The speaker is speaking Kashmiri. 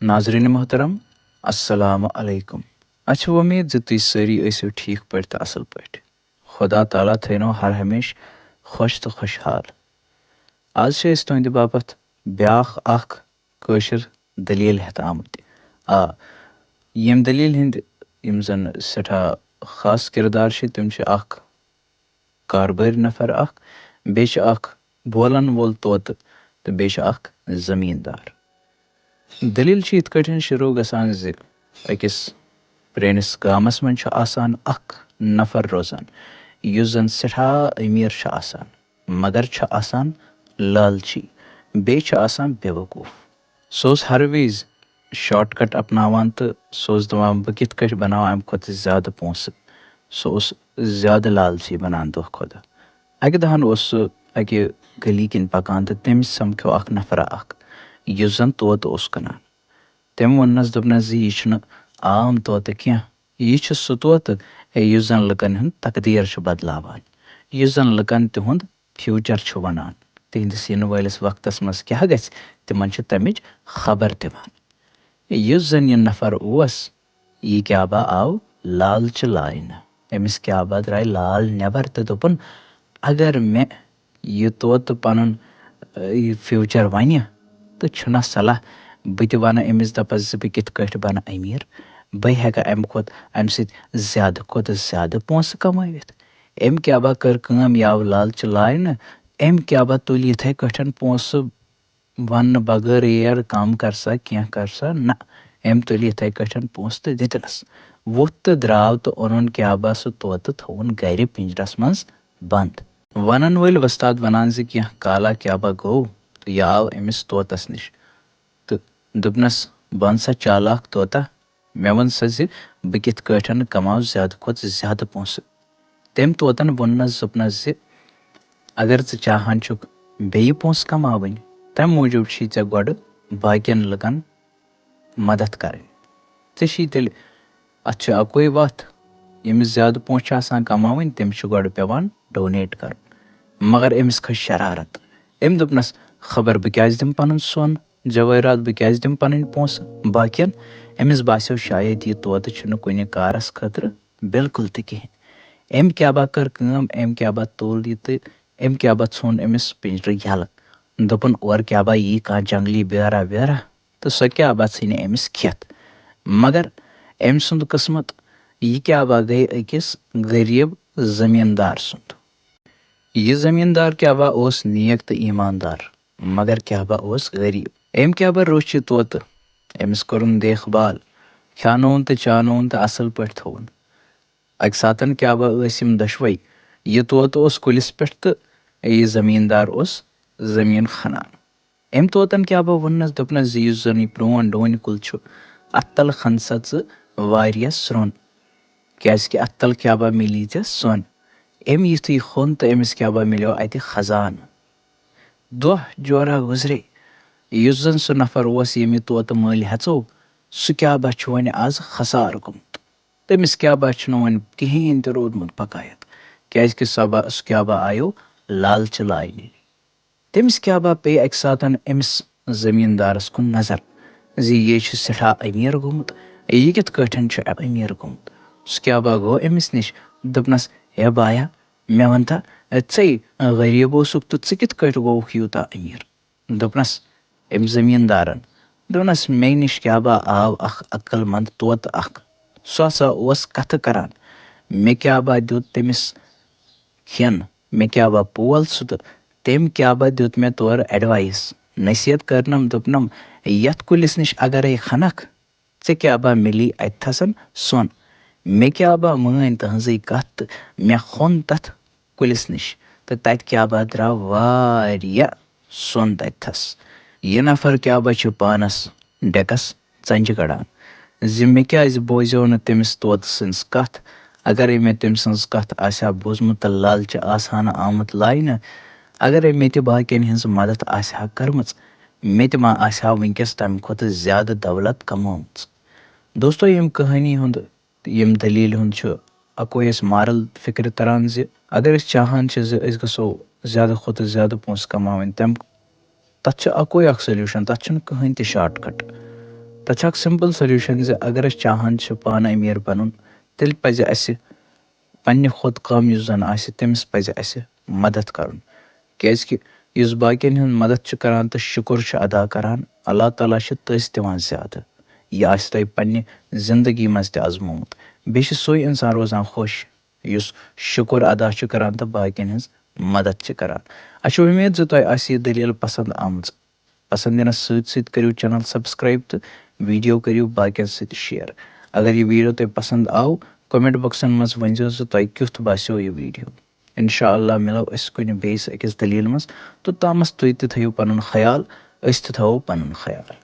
नाजरीन मोहतरम अस्सलाम अलैकुम। अच्छी उम्मीद ज तुम सारी ٲسِو ٹھیٖک پٲٹھۍ تہٕ اَصٕل پٲٹھۍ خۄدا تعالیٰ تھٲینو ہر ہمیشہِ خۄش تہٕ خۄشحال۔ آز چھِ أسۍ تُہنٛدِ باپتھ بیٛاکھ اکھ کٲشِر دٔلیٖل ہٮ۪تھ آمٕتۍ۔ ییٚمہِ دٔلیٖل ہِنٛدۍ یِم زن سٮ۪ٹھاہ خاص کِردار چھِ تِم چھِ اکھ کاربٲرۍ نفر اکھ، بیٚیہِ چھِ اکھ بولن وول طوطہٕ تہٕ بیٚیہِ چھِ اکھ زٔمیٖندار۔ دٔلیٖل چھِ یِتھ کٲٹھۍ شروٗع گژھان زِ أکِس پرٛٲنِس گامس منٛز چھُ آسان اکھ نفر روزان یُس زن سٮ۪ٹھاہ أمیٖر چھُ آسان مگر چھُ آسان لالچی بیٚیہِ چھُ آسان بے وقوٗف۔ سُہ اوس ہر وِزِ شاٹ کٹ اپناوان تہٕ سُہ اوس دپان بہٕ کِتھ کٲٹھۍ بناو امہِ کھۄتہٕ زیادٕ پونٛسہٕ۔ سُہ اوس زیادٕ لالچی بنان دۄہ کھۄتہٕ دۄہ۔ اکہِ دۄہن اوس سُہ اکہِ گلی کِنۍ پکان تہٕ تٔمِس سمکھیو اکھ نفرا اکھ یُس زن طوطہٕ اوس کٕنان۔ تٔمۍ ووٚننس دوٚپنس زِ یہِ چھُنہٕ عام طوطہٕ کینٛہہ، یہِ چھُ سُہ طوطہٕ یُس زن لُکن ہُنٛد تقدیٖر چھُ بدلاوان، یُس زن لُکن تِہُنٛد فیوٗچر چھُ ونان، تِہنٛدِس یِنہٕ وٲلِس وقتس منٛز کیٛاہ گژھِ تِمن چھِ تمِچ خبر دِوان۔ یُس زن یہِ نفر اوس یہِ کیٛاہ با آو لالچہِ لاینہٕ، أمِس کیٛاہ با درٛاے لال نٮ۪بر تہٕ دوٚپُن اگر مےٚ یہِ طوطہٕ پنُن یہِ فیوٗچر ونہِ تہٕ چھُنا صلح بہٕ تہِ ونہٕ أمِس دپس زِ بہٕ کِتھ کٲٹھۍ بنہٕ أمیٖر، بہٕ ہٮ۪کہٕ امہِ سۭتۍ زیادٕ کھۄتہٕ زیادٕ پونٛسہٕ کمٲوِتھ۔ أمۍ کیٛاہ با کٔر کٲم یہِ آو لالچہِ لاینہٕ، أمۍ کیٛاہ با تُلۍ یِتھے کٲٹھۍ پونٛسہٕ وننہٕ بغٲر ییر کم کر سا کینٛہہ کر سا نہ، أمۍ تُلۍ یِتھے کٲٹھۍ پونٛسہٕ تہٕ دِتنس، ووٚتھ تہٕ درٛاو تہٕ اوٚنُن کیٛاہ با سُہ طوطہٕ تھووُن گرِ پِنجرس منٛز بنٛد۔ ونن وٲلۍ وۄستاد ونان زِ کینٛہہ کالا کیٛاہ با گوٚو تہٕ یہِ آو أمِس طوطس نِش تہٕ دوٚپنس بن سا چالاک طوطا، مےٚ ووٚن سا زِ بہٕ کِتھ کٲٹھۍ کماو زیادٕ کھۄتہٕ زیادٕ پونٛسہٕ۔ تٔمۍ طوطن ووٚننس دوٚپنس زِ اگر ژٕ چاہان چھُکھ بیٚیہِ پونٛسہٕ کماوٕنۍ تمہِ موٗجوٗب چھی ژےٚ گۄڈٕ باقین لُکن مدد کرٕنۍ، ژےٚ چھی تیٚلہِ اتھ چھِ اکوے وتھ، ییٚمِس زیادٕ پونٛسہٕ چھِ آسان کماوٕنۍ تٔمِس چھُ گۄڈٕ پٮ۪وان ڈونیٹ کرُن۔ مگر أمِس کھٔژ شرارت، أمۍ دوٚپنس خبر بہٕ کیٛازِ دِمہٕ پنُن سۄن جوٲہرات، بہٕ کیٛازِ دِمہٕ پنٕنۍ پونٛسہٕ باقین۔ أمِس باسیو شاید یہِ طوطہٕ چھُنہٕ کُنہِ کارس خٲطرٕ بِلکُل تہِ کِہینۍ۔ أمۍ کیٛاہ با کٔر کٲم، أمۍ کیٛاہ با تُل یہِ تہٕ أمۍ کیٛاہ با ژھُن أمِس پِنجرٕ یَلہٕ، دوٚپُن اورٕ کیٛاہ با یی کانٛہہ جنگلی بیرا ویرا تہٕ سۄ کیٛاہ با ژھٕنہِ أمِس کھٮ۪تھ۔ مگر أمۍ سُنٛد قٕسمت یہِ کیٛاہ با گٔے أکِس غریٖب زٔمیٖندار سُنٛد۔ یہِ زٔمیٖندار کیٛاہ با اوس نیک تہٕ ایٖماندار مگر کیٛاہ با اوس غریٖب۔ أمۍ کیٛاہ با روٚچھ یہِ طوطہٕ، أمِس کوٚرُن دیکھ بال، کھیٛانووُن تہٕ چانووُن تہٕ اصل پٲٹھۍ تھووُن۔ اکہِ ساتن کیٛاہ با ٲسۍ یِم دۄشوے، یہِ طوطہٕ اوس کُلِس پٮ۪ٹھ تہٕ یہِ زٔمیٖندار اوس زٔمیٖن کھنان۔ أمۍ طوطن کیٛاہ با ووٚننس دوٚپنس زِ یُس زن یہِ پرٛون ڈوٗنۍ کُل چھُ اتھ تل کھن سا ژٕ واریاہ سرٛوٚن کیٛازِ کہِ اتھ تل کیٛاہ با مِلی ژےٚ سۄن۔ أمۍ یُتھُے کھوٚن تہٕ أمِس کیٛاہ با مِلیو اتہِ خزانہٕ۔ دۄہ جورا گُزرے، یُس زن سُہ نفر اوس ییٚمۍ یہِ طوطہٕ مٔلۍ ہیژو سُہ کیٛاہ با چھُ وۄنۍ آز خسارٕ گوٚمُت، تٔمِس کیٛاہ با چھُنہٕ وۄنۍ کِہینۍ تہِ روٗدمُت بقایت کیٛازِ کہِ سُہ کیٛاہ با آیو لالچہِ لاینہِ۔ تٔمِس کیٛاہ با پیٚیہِ اکہِ ساتن أمِس زٔمیٖندارس کُن نظر زِ یے چھُ سٮ۪ٹھاہ أمیٖر گوٚمُت، یہِ کِتھ کٲٹھۍ چھُ أمیٖر گوٚمُت۔ سُہ کیٛاہ با گوٚو أمِس نِش، دوٚپنس ہے بایا مےٚ ون تا ژے غریٖب اوسُکھ تہٕ ژٕ کِتھ کٲٹھۍ گوٚوُکھ یوٗتاہ أمیٖر۔ دوٚپنس أمۍ زٔمیٖندارن دوٚپنس مےٚ نِش کیٛاہ با آو اکھ عقل منٛد طوطہٕ اکھ، سُہ ہسا اوس کتھٕ کران، مےٚ کیٛاہ با دیُت تٔمِس کھٮ۪ن، مےٚ کیٛاہ با پول سُہ تہٕ تٔمۍ کیٛاہ با دیُت مےٚ تورٕ اٮ۪ڈوایس نصیحت کٔرنم دوٚپنم یتھ کُلِس نِش اگرے کھنکھ ژےٚ کیٛاہ با مِلی اتہِ تھسن سۄن۔ مےٚ کیٛاہ با مٲنۍ تٕہنٛزٕے کتھ تہٕ مےٚ کھوٚن تتھ کُلِس نِش تہٕ تتہِ کیٛاہ با درٛاو واریاہ سۄن تتہِ تھس۔ یہِ نفر کیٛاہ با چھُ پانس ڈٮ۪کس ژنجہِ کڑان زِ مےٚ کیٛازِ بوزیو نہٕ تٔمِس طوطہٕ سٕنٛز کتھ، اگرے مےٚ تٔمۍ سٕنٛز کتھ آسہِ ہا بوٗزمُت تہٕ لالچہِ آسہٕ ہا نہٕ آمُت لاینہٕ، اگرے مےٚ تہِ باقین ہِنٛز مدد آسہِ ہا کٔرمٕژ مےٚ تہِ ما آسہِ ہا وٕنکٮ۪س تمہِ کھۄتہٕ زیادٕ دولت کمٲومٕژ۔ دوستو ییٚمہِ کہانی ہُنٛد ییٚمہِ دٔلیٖلہِ ہُنٛد چھُ اکوے اَسہِ مارل فِکرِ تران زِ اگر أسۍ چاہان چھِ زِ أسۍ گژھو زیادٕ کھۄتہٕ زیادٕ پونٛسہٕ کماوٕنۍ تتھ چھُ اکوے اکھ سೊلیوٗشن، تتھ چھُنہٕ کٕہٕنۍ تہِ شاٹ کٹ، تَتھ چھِ اَکھ سِمپٕل سوٚلیوٗشَن زِ اگر أسۍ چاہان چھِ پانہٕ أمیٖر بَنُن تیٚلہِ پَزِ اَسہِ پنٛنہِ کھۄتہٕ کَم یُس زَن آسہِ تٔمِس پَزِ اَسہِ مَدَد کَرُن کیٛازِکہِ یُس باقٕیَن ہُنٛد مَدَد چھُ کَران تہٕ شُکُر چھُ اَدا کَران اللہ تعالیٰ چھِ تٔژ دِوان زیادٕ یہِ آسہِ تۄہہِ پنٛنہِ زِندگی منٛز تہِ آزمومُت بیٚیہِ چھِ سُے اِنسان روزان خۄش یُس شُکُر ادا چھُ کَران تہٕ باقٕیَن ہٕنٛز مَدَد چھِ کَران اَسہِ چھُ اُمید زِ تۄہہِ آسہِ یہِ دٔلیٖل پَسنٛد آمٕژ پَسنٛد دِنَس سۭتۍ سۭتۍ کٔرِو چَنَل سَبسکرایب تہٕ ویٖڈیو کٔرِو باقٕیَن سۭتۍ شِیَر اگر یہِ ویٖڈیو تۄہہِ پَسنٛد آو کوٚمٮ۪نٛٹ بۄکسَن منٛز ؤنۍزیو زِ تۄہہِ کیُتھ باسیو یہِ ویٖڈیو اِنشاء اللہ مِلو أسۍ کُنہِ بیٚیِس أکِس دٔلیٖل منٛز توٚتامَس تُہۍ تہِ تھٲیِو پَنُن خیال أسۍ تہِ تھاوو پَنُن خیال